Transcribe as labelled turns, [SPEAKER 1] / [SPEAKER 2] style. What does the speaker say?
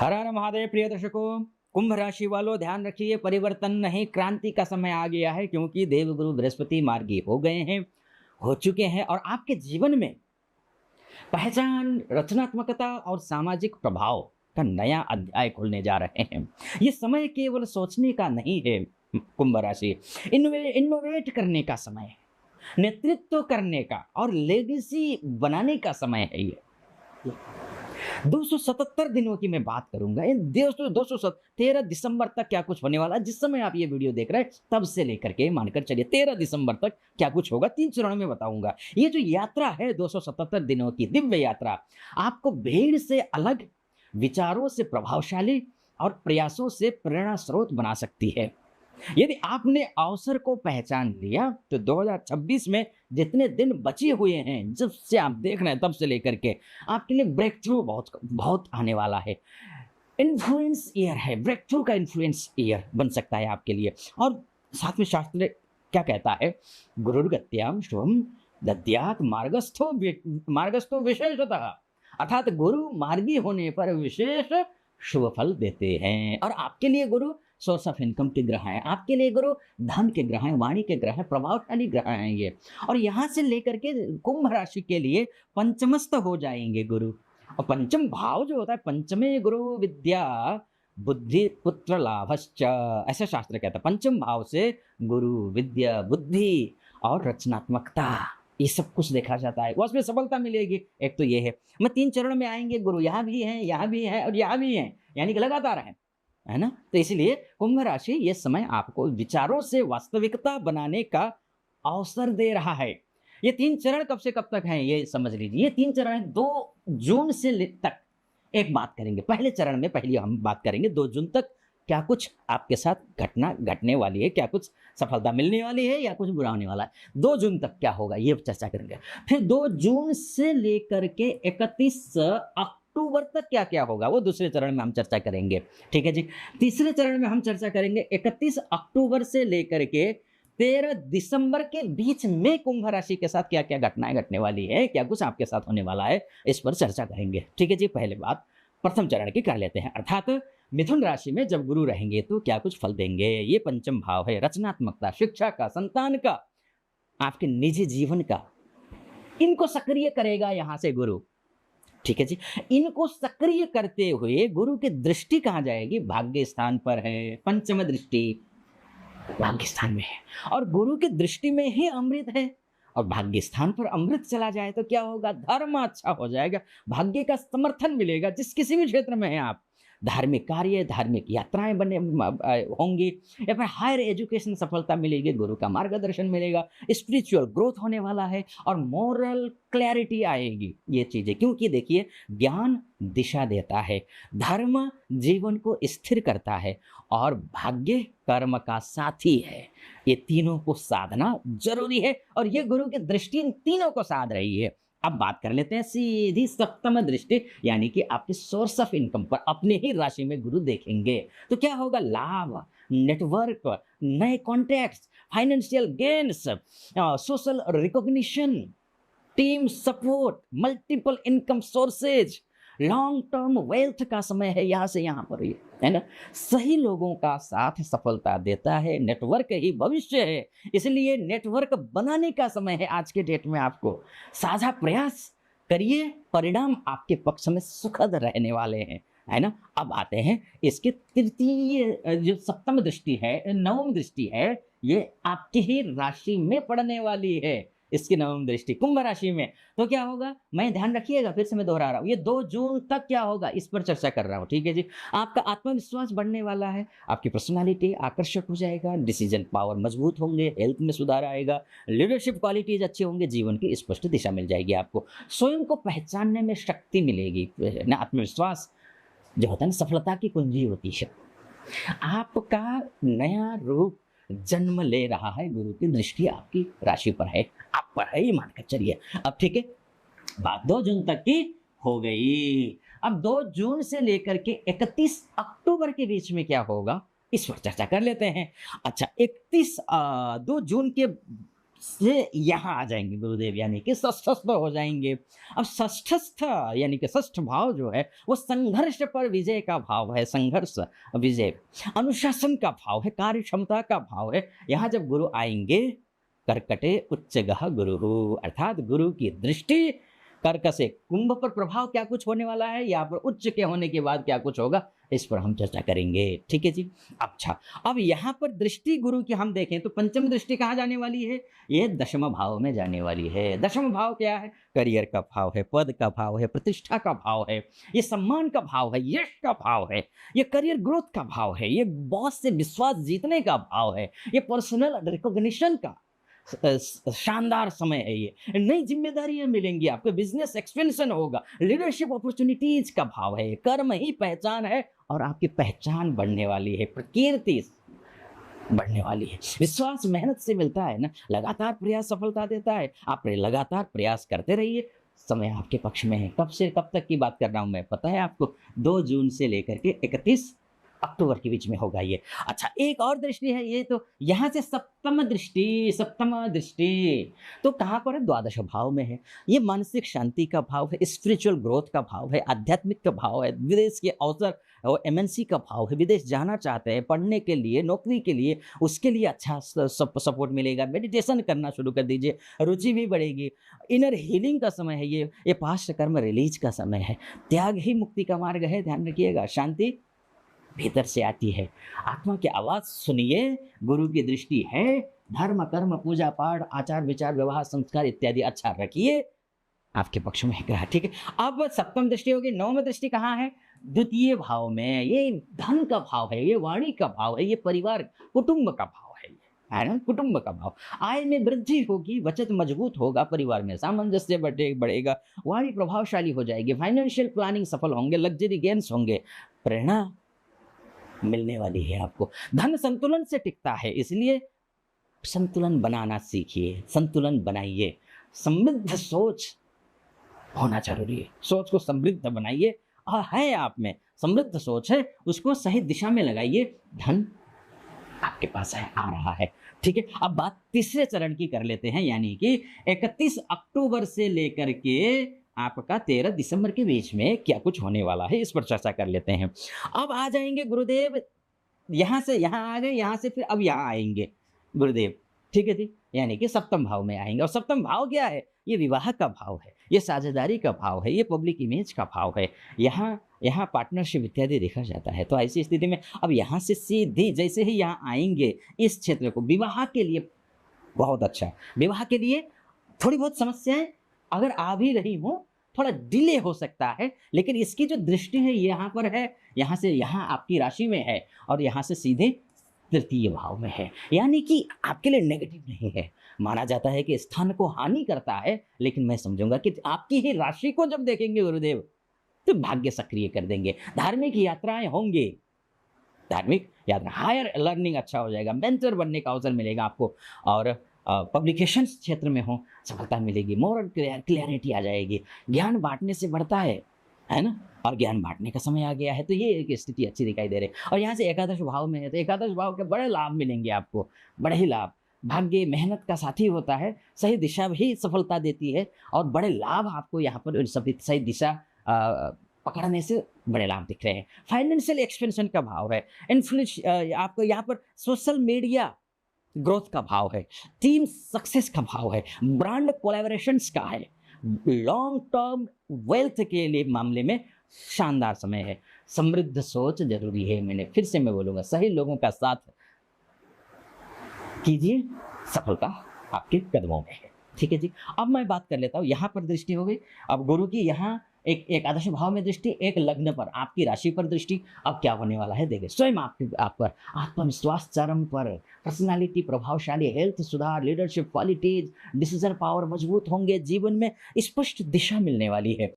[SPEAKER 1] हर हर महादेव। प्रिय दर्शकों, कुंभ राशि वालों ध्यान रखिए, परिवर्तन नहीं क्रांति का समय आ गया है, क्योंकि देवगुरु बृहस्पति मार्गी हो गए हैं, हो चुके हैं और आपके जीवन में पहचान, रचनात्मकता और सामाजिक प्रभाव का नया अध्याय खुलने जा रहे हैं। ये समय केवल सोचने का नहीं है कुंभ राशि, इनोवेट करने का समय है, नेतृत्व करने का और लेगेसी बनाने का समय है। ये 277 दिनों की मैं बात करूंगा। इन 13 दिसंबर तक क्या कुछ होने वाला है। जिस समय आप ये वीडियो देख रहे हैं तब से लेकर के मानकर चलिए 13 दिसंबर तक क्या कुछ होगा, 3 चरणों में बताऊंगा। ये जो यात्रा है 277 दिनों की दिव्य यात्रा, आपको भीड़ से अलग, विचारों से प्रभावशाली और प्रयासों से प्रेरणा स्रोत बना सकती है। यदि आपने अवसर को पहचान लिया तो 2026 में जितने दिन बचे हुए हैं, जब से आप देख रहे हैं तब से लेकर के आपके लिए ब्रेक थ्रू बहुत बहुत आने वाला है। इन्फ्लुएंस ईयर है, ब्रेक थ्रू का इन्फ्लुएंस ईयर बन सकता है आपके लिए। और साथ में शास्त्र क्या कहता है, गुरुर्गत्याम शुभम दद्यात् मार्गस्थो विशेषतः, अर्थात गुरु मार्गी होने पर विशेष शुभ फल देते हैं। और आपके लिए गुरु सोर्स ऑफ इनकम के ग्रह हैं, आपके लिए गुरु धन के ग्रह हैं, वाणी के ग्रह हैं, प्रभावशाली ग्रह हैं ये। और यहाँ से लेकर के कुंभ राशि के लिए पंचमस्त हो जाएंगे गुरु। और पंचम भाव जो होता है, पंचमे गुरु विद्या बुद्धि पुत्र लाभश्च, ऐसा शास्त्र कहता है। पंचम भाव से गुरु विद्या बुद्धि और रचनात्मकता, ये सब कुछ देखा जाता है, उसमें सफलता मिलेगी। एक तो ये है, मैं 3 चरण में आएंगे गुरु, यहाँ भी है, यहाँ भी है और यहाँ भी है, यानी कि लगातार है ना। तो इसलिए कुंभ राशि ये समय आपको विचारों से वास्तविकता बनाने का अवसर दे रहा है। ये 3 चरण कब से कब तक हैं ये समझ लीजिए। ये 3 चरण 2 जून से तक एक बात करेंगे। पहले चरण में पहले हम बात करेंगे 2 जून तक क्या कुछ आपके साथ घटने वाली है, क्या कुछ सफलता मिलने वाली है या कुछ बुरा होने वाला है। 2 जून तक क्या होगा ये चर्चा करेंगे। फिर 2 जून से लेकर के 31 अक्टूबर तक क्या क्या होगा वो दूसरे चरण में हम चर्चा करेंगे, ठीक है जी। तीसरे चरण में हम चर्चा करेंगे 31 अक्टूबर से लेकर के 13 दिसंबर के बीच में कुंभ राशि के साथ क्या क्या घटनाएं घटने वाली है, क्या कुछ आपके साथ होने वाला है, इस पर चर्चा करेंगे, ठीक है जी। पहले बात प्रथम चरण की कर लेते हैं, अर्थात मिथुन राशि में जब गुरु रहेंगे तो क्या कुछ फल देंगे। ये पंचम भाव है, रचनात्मकता, शिक्षा का, संतान का, आपके निजी जीवन का, इनको सक्रिय करेगा यहां से गुरु, ठीक है जी। इनको सक्रिय करते हुए गुरु की दृष्टि कहां जाएगी, भाग्य स्थान पर है, पंचम दृष्टि भाग्य स्थान में है और गुरु की दृष्टि में ही अमृत है। और भाग्य स्थान पर अमृत चला जाए तो क्या होगा, धर्म अच्छा हो जाएगा, भाग्य का समर्थन मिलेगा। जिस किसी भी क्षेत्र में हैं आप, धार्मिक कार्य, धार्मिक यात्राएं बने होंगी या फिर हायर एजुकेशन सफलता मिलेगी, गुरु का मार्गदर्शन मिलेगा, स्पिरिचुअल ग्रोथ होने वाला है और मोरल क्लैरिटी आएगी। ये चीजें, क्योंकि देखिए ज्ञान दिशा देता है, धर्म जीवन को स्थिर करता है और भाग्य कर्म का साथी है। ये तीनों को साधना जरूरी है और ये गुरु की दृष्टि इन तीनों को साध रही है। अब बात कर लेते हैं सीधी सप्तम दृष्टि, यानी कि आपके सोर्स ऑफ इनकम पर अपने ही राशि में गुरु देखेंगे तो क्या होगा, लाभ, नेटवर्क, नए contacts, financial gains, social recognition, team support, multiple income sources, long term wealth का समय है यहाँ से यहाँ पर, ये है ना। सही लोगों का साथ सफलता देता है, नेटवर्क ही भविष्य है, इसलिए नेटवर्क बनाने का समय है आज के डेट में। आपको साझा प्रयास करिए, परिणाम आपके पक्ष में सुखद रहने वाले हैं, है ना। अब आते हैं इसके तृतीय, जो सप्तम दृष्टि है, नवम दृष्टि है, ये आपकी ही राशि में पड़ने वाली है। इसकी नवम दृष्टि कुंभ राशि में, तो क्या होगा, मैं ध्यान रखिएगा, फिर से मैं दोहरा रहा हूँ, ये 2 जून तक क्या होगा इस पर चर्चा कर रहा हूँ, ठीक है जी। आपका आत्मविश्वास बढ़ने वाला है, आपकी पर्सनालिटी आकर्षक हो जाएगा, डिसीजन पावर मजबूत होंगे, हेल्थ में सुधार आएगा, लीडरशिप क्वालिटीज अच्छे होंगे, जीवन की स्पष्ट दिशा मिल जाएगी आपको, स्वयं को पहचानने में शक्ति मिलेगी ना। आत्मविश्वास जो होता है ना, सफलता की कुंजी होती है। आपका नया रूप जन्म ले रहा है, गुरु की दृष्टि आपकी राशि पर है, आप पर है, ये मानकर चलिए। अब ठीक है, बात 2 जून तक की हो गई। अब 2 जून से लेकर के 31 अक्टूबर के बीच में क्या होगा इस पर चर्चा कर लेते हैं। अच्छा, 2 जून के से यहाँ आ जाएँगे गुरुदेव, यानी कि षष्ठस्थ हो जाएँगे। अब षष्ठस्थ यानी कि षष्ठ भाव जो है वो संघर्ष पर विजय का भाव है, संघर्ष, विजय। अनुशासन का भाव है, कार्य क्षमता का भाव है। यहाँ जब गुरु आएँगे, कर्कटे उच्च गह गुरुः, अर्थात गुरु की दृष्टि कर्क से कुंभ पर प्रभाव क्या कुछ होने वाला है, यहाँ पर उच्च के होने के बाद क्या कुछ होगा, इस पर हम चर्चा करेंगे। ठीक है जी। अच्छा, अब यहाँ पर दृष्टि गुरु की हम देखें तो पंचम दृष्टि कहाँ जाने वाली है, ये दशम भाव में जाने वाली है। दशम भाव क्या है, करियर का भाव है, पद का भाव है, प्रतिष्ठा का भाव है, ये सम्मान का भाव है, यश का भाव है, ये करियर ग्रोथ का भाव है, ये बॉस से विश्वास जीतने का भाव है, ये पर्सनल रिकॉग्निशन का शानदार समय है। ये नई जिम्मेदारियां मिलेंगी आपको, बिजनेस एक्सपेंशन होगा, लीडरशिप अपॉर्चुनिटीज का भाव है, कर्म ही पहचान है और आपकी पहचान बढ़ने वाली है, कीर्ति बढ़ने वाली है। विश्वास मेहनत से मिलता है ना, लगातार प्रयास सफलता देता है। आप लगातार प्रयास करते रहिए, समय आपके पक्ष में है। कब से कब तक की बात कर रहा हूं मैं, पता है आपको, 2 जून से लेकर के 31 अक्टूबर के बीच में होगा ये। अच्छा, एक और दृष्टि है, ये तो यहाँ से सप्तम दृष्टि, सप्तम दृष्टि तो कहाँ पर है, द्वादश भाव में है। ये मानसिक शांति का भाव है, स्पिरिचुअल ग्रोथ का भाव है, आध्यात्मिक का भाव है, विदेश के अवसर और एमएनसी का भाव है। विदेश जाना चाहते हैं पढ़ने के लिए, नौकरी के लिए, उसके लिए अच्छा सपोर्ट मिलेगा। मेडिटेशन करना शुरू कर दीजिए, रुचि भी बढ़ेगी। इनर हीलिंग का समय है ये पास्ट कर्म रिलीज का समय है। त्याग ही मुक्ति का मार्ग है, ध्यान रखिएगा। शांति भीतर से आती है। आत्मा की आवाज सुनिए, गुरु की दृष्टि है। धर्म कर्म पूजा पाठ आचार विचार व्यवहार संस्कार इत्यादि अच्छा रखिए, आपके पक्ष में ग्रह। ठीक है, अब सप्तम दृष्टि होगी। नवम दृष्टि कहाँ है, द्वितीय भाव में। ये धन का भाव है, ये वाणी का भाव है, ये परिवार कुटुंब का भाव है ना, कुटुंब का भाव। आय में वृद्धि होगी, बचत मजबूत होगा, परिवार में सामंजस्य बढ़ेगा, वाणी प्रभावशाली हो जाएगी, फाइनेंशियल प्लानिंग सफल होंगे, लग्जरी गेन्स होंगे, प्रेरणा मिलने वाली है आपको। धन संतुलन से टिकता है, इसलिए संतुलन बनाना सीखिए, संतुलन बनाइए। समृद्ध सोच होना जरूरी है, सोच को समृद्ध बनाइए। है आप में समृद्ध सोच है, उसको सही दिशा में लगाइए, धन आपके पास है, आ रहा है। ठीक है, अब बात तीसरे चरण की कर लेते हैं, यानी कि 31 अक्टूबर से लेकर के आपका 13 दिसंबर के बीच में क्या कुछ होने वाला है, इस पर चर्चा कर लेते हैं। अब आ जाएंगे गुरुदेव, यहाँ से यहाँ आ गए, यहाँ से फिर अब यहाँ आएंगे गुरुदेव। ठीक है जी, यानी कि सप्तम भाव में आएंगे। और सप्तम भाव क्या है, ये विवाह का भाव है, ये साझेदारी का भाव है, ये पब्लिक इमेज का भाव है। यहाँ पार्टनरशिप इत्यादि देखा जाता है। तो ऐसी स्थिति में अब यहाँ से सीधी जैसे ही यहाँ आएंगे, इस क्षेत्र को विवाह के लिए बहुत अच्छा। विवाह के लिए थोड़ी बहुत समस्याएं अगर आ भी रही हो, थोड़ा डिले हो सकता है, लेकिन इसकी जो दृष्टि है यहाँ पर है, यहाँ से यहाँ आपकी राशि में है और यहाँ से सीधे तृतीय भाव में है, यानी कि आपके लिए नेगेटिव नहीं है। माना जाता है कि स्थान को हानि करता है, लेकिन मैं समझूंगा कि आपकी ही राशि को जब देखेंगे गुरुदेव तो भाग्य सक्रिय कर देंगे। धार्मिक यात्राएं होंगी, धार्मिक यात्रा, हायर लर्निंग अच्छा हो जाएगा, मेंटर बनने का अवसर मिलेगा आपको, और पब्लिकेशन क्षेत्र में हो सफलता मिलेगी, मोरल क्लियरिटी आ जाएगी, ज्ञान बांटने से बढ़ता है ना, और ज्ञान बांटने का समय आ गया है। तो ये एक स्थिति अच्छी दिखाई दे रही है। और यहाँ से एकादश भाव में है, तो एकादश भाव के बड़े लाभ मिलेंगे आपको, बड़े ही लाभ। भाग्य मेहनत का साथी होता है, सही दिशा भी सफलता देती है, और बड़े लाभ आपको यहाँ पर सही दिशा पकड़ने से बड़े लाभ दिख रहे हैं। फाइनेंशियल एक्सपेंशन का भाव है, इन्फ्लुएंस आपको यहाँ पर सोशल मीडिया ग्रोथ का भाव है, टीम सक्सेस का भाव है, ब्रांड कोलैबोरेशंस का है, लॉन्ग टर्म वेल्थ के लिए मामले में शानदार समय है। समृद्ध सोच जरूरी है, मैं बोलूंगा, सही लोगों का साथ कीजिए, सफलता आपके कदमों में है। ठीक है जी, अब मैं बात कर लेता हूँ, यहाँ पर दृष्टि हो गई। अब गुरु की यहाँ एक एकादश भाव में दृष्टि, एक लग्न पर, आपकी राशि पर दृष्टि। अब क्या होने वाला है देखिए, स्वयं आप पर आत्मविश्वास चरम पर, पर्सनालिटी प्रभावशाली, हेल्थ सुधार, लीडरशिप क्वालिटीज, डिसीजन पावर मजबूत होंगे, जीवन में स्पष्ट दिशा मिलने वाली है।